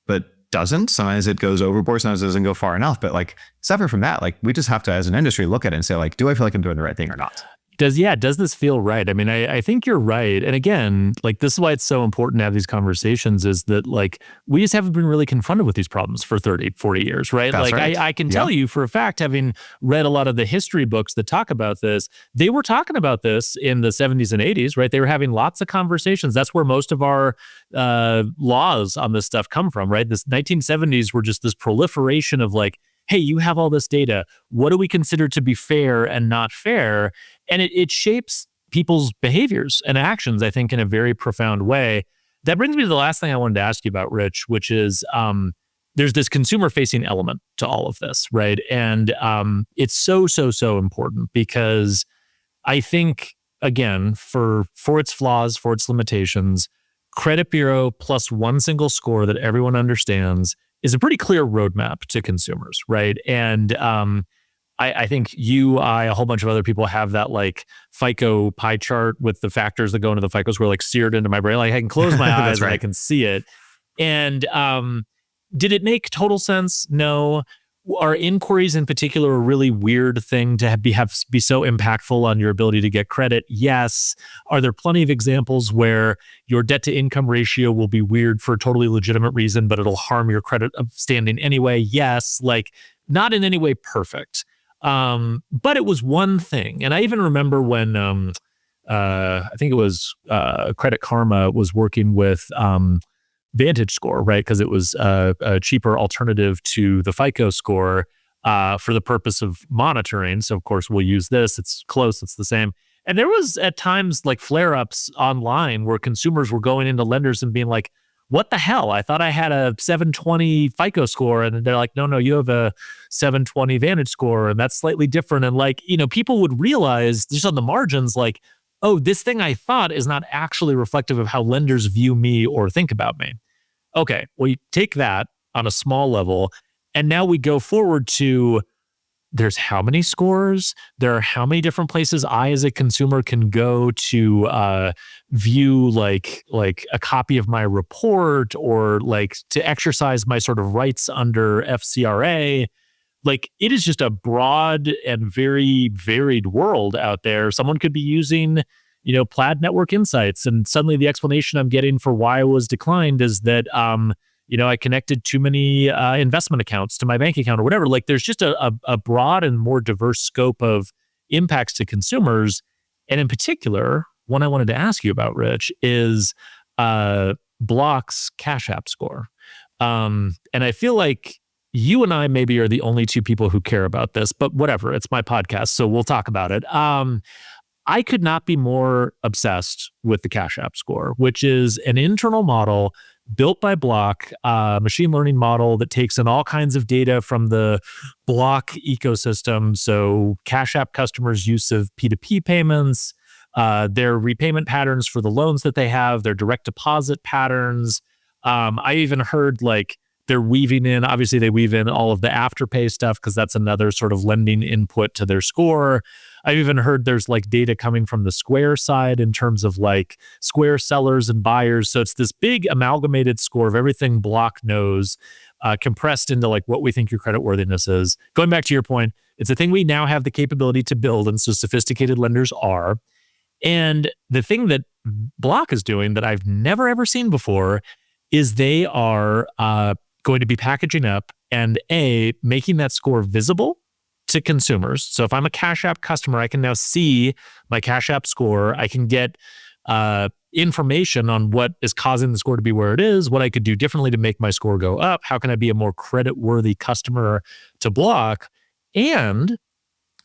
but doesn't. Sometimes it goes overboard, sometimes it doesn't go far enough. But like, separate from that, like, we just have to, as an industry, look at it and say, like, do I feel like I'm doing the right thing or not? Does this feel right? I mean, I think you're right. And again, like, this is why it's so important to have these conversations, is that like, we just haven't been really confronted with these problems for 30, 40 years, right? That's like right. I can tell you for a fact, having read a lot of the history books that talk about this, they were talking about this in the 70s and 80s, right? They were having lots of conversations. That's where most of our laws on this stuff come from, right? This 1970s were just this proliferation of like, hey, you have all this data. What do we consider to be fair and not fair? And it shapes people's behaviors and actions, I think, in a very profound way. That brings me to the last thing I wanted to ask you about, Rich, which is there's this consumer-facing element to all of this, right? And it's so important, because I think, again, for its flaws, for its limitations, credit bureau plus one single score that everyone understands is a pretty clear roadmap to consumers, right? And I think a whole bunch of other people have that like FICO pie chart with the factors that go into the FICO score like seared into my brain. Like, I can close my eyes and I can see it. And did it make total sense? No. Are inquiries in particular a really weird thing to be so impactful on your ability to get credit? Yes. Are there plenty of examples where your debt to income ratio will be weird for a totally legitimate reason, but it'll harm your credit standing anyway? Yes. Like, not in any way perfect. But it was one thing. And I even remember when I think it was Credit Karma was working with VantageScore, right? Because it was a cheaper alternative to the FICO score for the purpose of monitoring. So of course we'll use this. It's close. It's the same. And there was at times like flare-ups online where consumers were going into lenders and being like, what the hell? I thought I had a 720 FICO score. And they're like, no, you have a 720 Vantage score. And that's slightly different. And like, people would realize just on the margins, like, oh, this thing I thought is not actually reflective of how lenders view me or think about me. Okay, well, you take that on a small level, and now we go forward to there's how many scores, there are how many different places I as a consumer can go to view like a copy of my report, or like to exercise my sort of rights under FCRA. Like, it is just a broad and very varied world out there. Someone could be using, Plaid Network Insights, and suddenly the explanation I'm getting for why I was declined is that, I connected too many investment accounts to my bank account or whatever. Like, there's just a broad and more diverse scope of impacts to consumers. And in particular, one I wanted to ask you about, Rich, is Block's Cash App score. And I feel like you and I maybe are the only two people who care about this, but whatever, it's my podcast, so we'll talk about it. I could not be more obsessed with the Cash App score, which is an internal model built by Block, machine learning model that takes in all kinds of data from the Block ecosystem. So Cash App customers' use of P2P payments, their repayment patterns for the loans that they have, their direct deposit patterns. I even heard like they're weaving in, obviously they weave in all of the Afterpay stuff because that's another sort of lending input to their score. I've even heard there's like data coming from the Square side in terms of like Square sellers and buyers. So it's this big amalgamated score of everything Block knows, compressed into like what we think your creditworthiness is. Going back to your point, it's a thing we now have the capability to build, and so sophisticated lenders are. And the thing that Block is doing that I've never ever seen before is they are going to be packaging up and making that score visible to consumers. So if I'm a Cash App customer, I can now see my Cash App score. I can get information on what is causing the score to be where it is, what I could do differently to make my score go up. How can I be a more credit-worthy customer to Block? And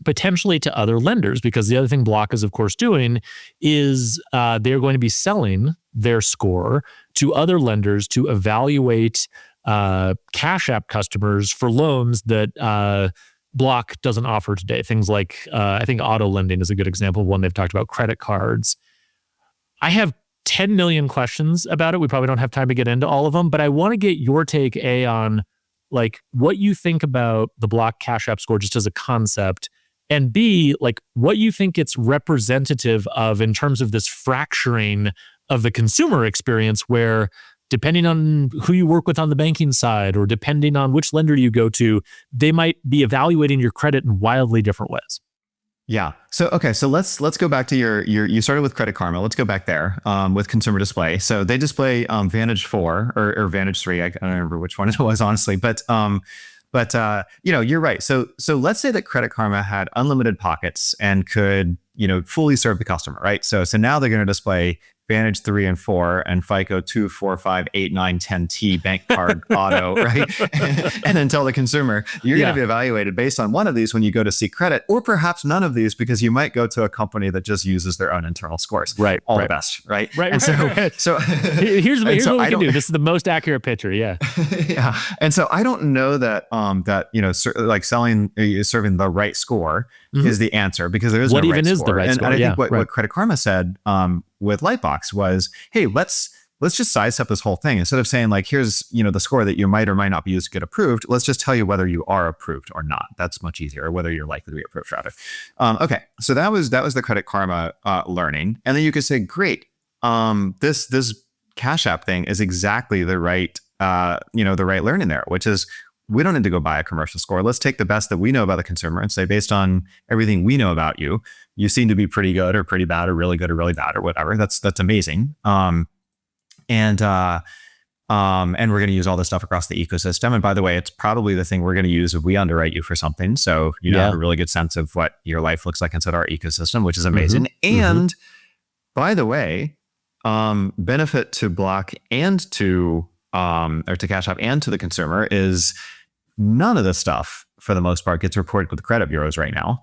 potentially to other lenders, because the other thing Block is, of course, doing is they're going to be selling their score to other lenders to evaluate Cash App customers for loans that Block doesn't offer today. Things like, I think auto lending is a good example of one they've talked about, credit cards. I have 10 million questions about it. We probably don't have time to get into all of them, but I want to get your take, on like what you think about the Block Cash App score just as a concept, and B, like what you think it's representative of in terms of this fracturing of the consumer experience where depending on who you work with on the banking side or depending on which lender you go to, they might be evaluating your credit in wildly different ways. Yeah. So, okay. So let's go back to your you started with Credit Karma. Let's go back there with consumer display. So they display Vantage 4 or Vantage 3. I don't remember which one it was, honestly, but you're right. So let's say that Credit Karma had unlimited pockets and could, fully serve the customer, right? So now they're going to display Vantage 3 and 4 and FICO 2, 4, 5, 8, 9, 10T bank card auto, right? And then tell the consumer, you're going to be evaluated based on one of these when you go to seek credit, or perhaps none of these because you might go to a company that just uses their own internal scores. Right. All the best, right? Right. And so here's what we can do. This is the most accurate picture. Yeah. Yeah. And so I don't know that like serving the right score is the answer, because there is what no even right is score. the right score. And I think what Credit Karma said with Lightbox was, hey, let's just size up this whole thing. Instead of saying like, here's, the score that you might or might not be used to get approved, let's just tell you whether you are approved or not. That's much easier, or whether you're likely to be approved, rather. Okay. So that was the Credit Karma learning. And then you could say, great, this Cash App thing is exactly the right, the right learning there, which is, we don't need to go buy a commercial score. Let's take the best that we know about the consumer and say, based on everything we know about you, you seem to be pretty good or pretty bad or really good or really bad or whatever. That's amazing. And we're going to use all this stuff across the ecosystem. And by the way, it's probably the thing we're going to use if we underwrite you for something. So you have a really good sense of what your life looks like inside our ecosystem, which is amazing. And by the way, benefit to Block and to Cash App and to the consumer is none of this stuff, for the most part, gets reported with the credit bureaus right now.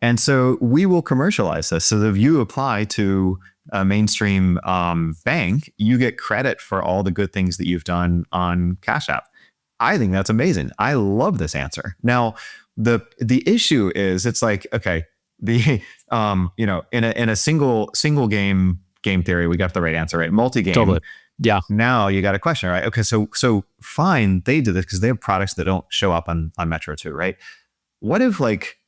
And so we will commercialize this. So if you apply to a mainstream bank, you get credit for all the good things that you've done on Cash App. I think that's amazing. I love this answer. Now, the issue is, it's like, okay, the in a single game theory, we got the right answer, right? Multi-game. Totally. Yeah. Now you got a question, right? Okay, so fine, they did this because they have products that don't show up on Metro 2, right? What if, like,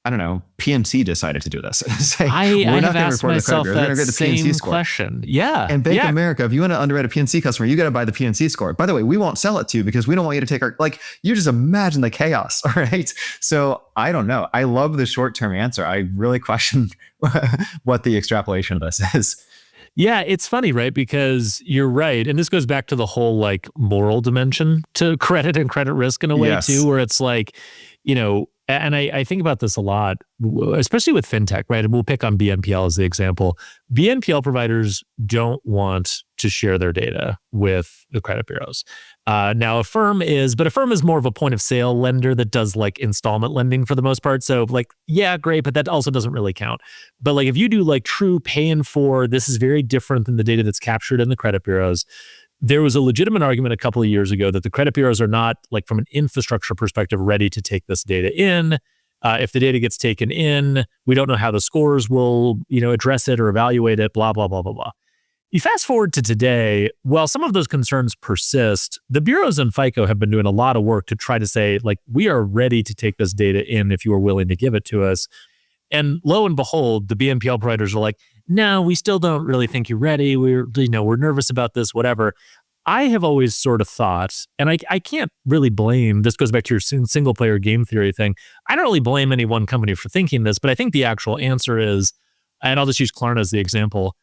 I don't know, PNC decided to do this? Say, I have asked myself that same question. Yeah. And Bank of America, if you want to underwrite a PNC customer, you got to buy the PNC score. By the way, we won't sell it to you because we don't want you to take you just imagine the chaos. All right. So I don't know. I love the short-term answer. I really question what the extrapolation of this is. Yeah, it's funny, right? Because you're right. And this goes back to the whole like moral dimension to credit and credit risk in a way too, where it's like, and I think about this a lot, especially with fintech, right? And we'll pick on BNPL as the example. BNPL providers don't want to share their data with the credit bureaus. Now, Affirm is more of a point of sale lender that does like installment lending for the most part. So like, yeah, great, but that also doesn't really count. But like if you do like true pay in for, this is very different than the data that's captured in the credit bureaus. there was a legitimate argument a couple of years ago that the credit bureaus are not, like from an infrastructure perspective, ready to take this data in. If the data gets taken in, we don't know how the scores will, address it or evaluate it, blah, blah, blah, blah, blah. You fast forward to today, while some of those concerns persist, the bureaus and FICO have been doing a lot of work to try to say, like, we are ready to take this data in if you are willing to give it to us. And lo and behold, the BNPL providers are like, no, we still don't really think you're ready. We're nervous about this, whatever. I have always sort of thought, and I can't really blame, this goes back to your single player game theory thing. I don't really blame any one company for thinking this, but I think the actual answer is, and I'll just use Klarna as the example.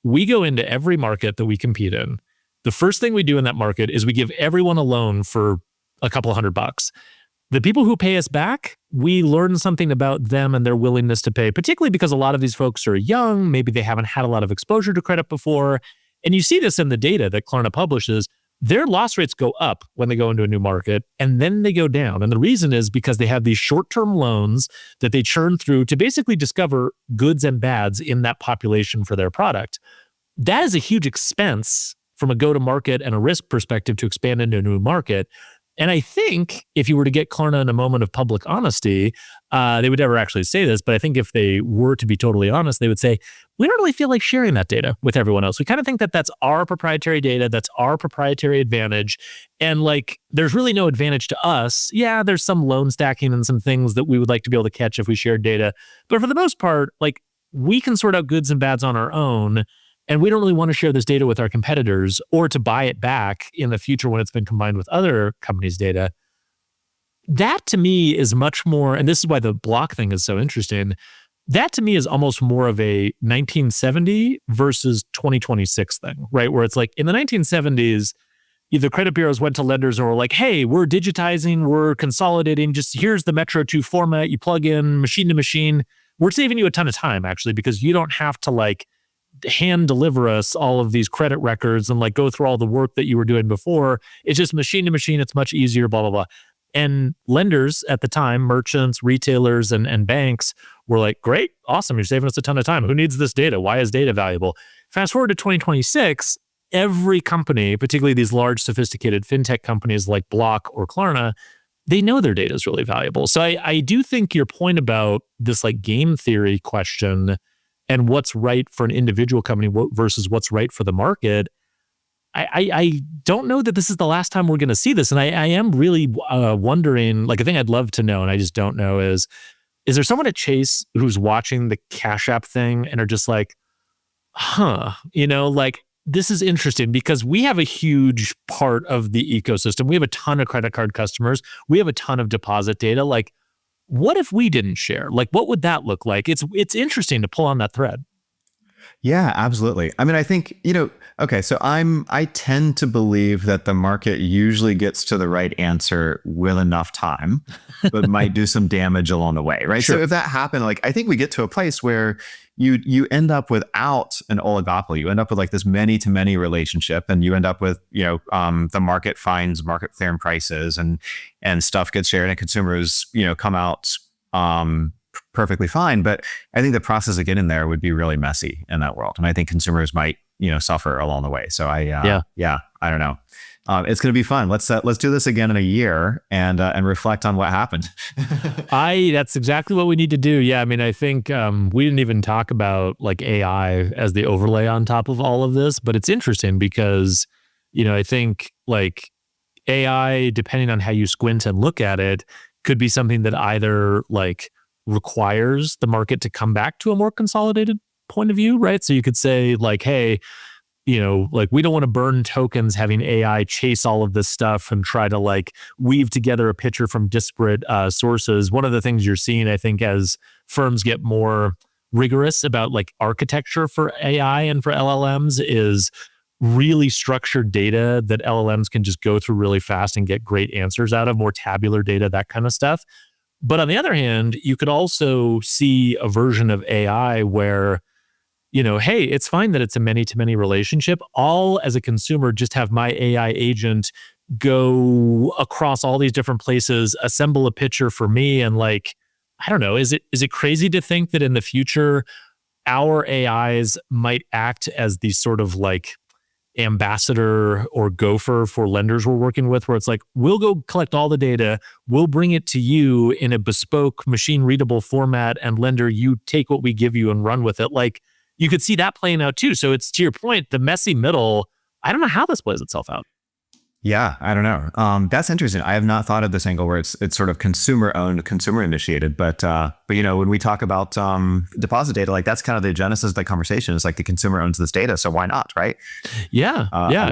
We go into every market that we compete in. The first thing we do in that market is we give everyone a loan for a couple $100. The people who pay us back, we learn something about them and their willingness to pay, particularly because a lot of these folks are young. Maybe they haven't had a lot of exposure to credit before. And you see this in the data that Klarna publishes. Their loss rates go up when they go into a new market, and then they go down. And the reason is because they have these short-term loans that they churn through to basically discover goods and bads in that population for their product. That is a huge expense from a go-to-market and a risk perspective to expand into a new market. And I think if you were to get Klarna in a moment of public honesty, they would never actually say this, but I think if they were to be totally honest, they would say, we don't really feel like sharing that data with everyone else. We kind of think that that's our proprietary data, that's our proprietary advantage. And like, there's really no advantage to us. Yeah, there's some loan stacking and some things that we would like to be able to catch if we shared data. But for the most part, like, we can sort out goods and bads on our own. And we don't really want to share this data with our competitors or to buy it back in the future when it's been combined with other companies' data. That to me is much more, and this is why the block thing is so interesting. That to me is almost more of a 1970 versus 2026 thing, right? Where it's like in the 1970s, the credit bureaus went to lenders and were like, hey, we're digitizing, we're consolidating, just here's the Metro 2 format, you plug in machine to machine. We're saving you a ton of time actually, because you don't have to like hand deliver us all of these credit records and like go through all the work that you were doing before. It's just machine to machine. It's much easier, blah, blah, blah. And lenders at the time, merchants, retailers, and banks were like, great, awesome. You're saving us a ton of time. Who needs this data? Why is data valuable? Fast forward to 2026, every company, particularly these large, sophisticated fintech companies like Block or Klarna, they know their data is really valuable. So I do think your point about this like game theory question and what's right for an individual company versus what's right for the market, I don't know that this is the last time we're going to see this. And I am really wondering, like a thing I'd love to know, and I just don't know is there someone at Chase who's watching the Cash App thing and are just like, like this is interesting because we have a huge part of the ecosystem. We have a ton of credit card customers. We have a ton of deposit data. Like, what if we didn't share? Like, what would that look like? It's interesting to pull on that thread. Yeah, absolutely. I mean, I think, okay, so I tend to believe that the market usually gets to the right answer with enough time, but might do some damage along the way, right? Sure. So if that happened, like, I think we get to a place where you end up without an oligopoly. You end up with like this many to many relationship, and you end up with, the market finds market clearing prices and stuff gets shared and consumers, come out, perfectly fine. But I think the process of getting there would be really messy in that world. And I think consumers might, suffer along the way. So I don't know. It's going to be fun. Let's do this again in a year and reflect on what happened. That's exactly what we need to do. Yeah. I mean, I think we didn't even talk about like AI as the overlay on top of all of this, but it's interesting because, I think like AI, depending on how you squint and look at it, could be something that either like requires the market to come back to a more consolidated point of view, right? So you could say like, hey, like we don't want to burn tokens having AI chase all of this stuff and try to like weave together a picture from disparate sources. One of the things you're seeing, I think, as firms get more rigorous about like architecture for AI and for LLMs is really structured data that LLMs can just go through really fast and get great answers out of, more tabular data, that kind of stuff. But on the other hand, you could also see a version of AI where, hey, it's fine that it's a many-to-many relationship. I'll, as a consumer, just have my AI agent go across all these different places, assemble a picture for me, and like, I don't know, is it crazy to think that in the future, our AIs might act as these sort of like ambassador or gopher for lenders we're working with, where it's like, we'll go collect all the data, we'll bring it to you in a bespoke machine readable format, and lender, you take what we give you and run with it. Like, you could see that playing out too. So it's, to your point, the messy middle, I don't know how this plays itself out. Yeah, I don't know. That's interesting. I have not thought of this angle where it's sort of consumer owned, consumer initiated. But when we talk about deposit data, like that's kind of the genesis of the conversation. It's like the consumer owns this data, so why not, right? Yeah,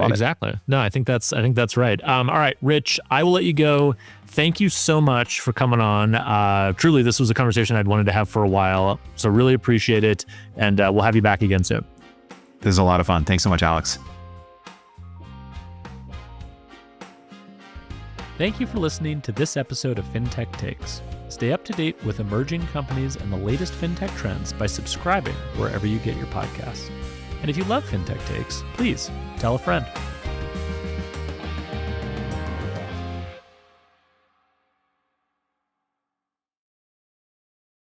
exactly. No, I think that's right. All right, Rich, I will let you go. Thank you so much for coming on. Truly, this was a conversation I'd wanted to have for a while, so really appreciate it, and we'll have you back again soon. This is a lot of fun. Thanks so much, Alex. Thank you for listening to this episode of Fintech Takes. Stay up to date with emerging companies and the latest fintech trends by subscribing wherever you get your podcasts. And if you love Fintech Takes, please tell a friend.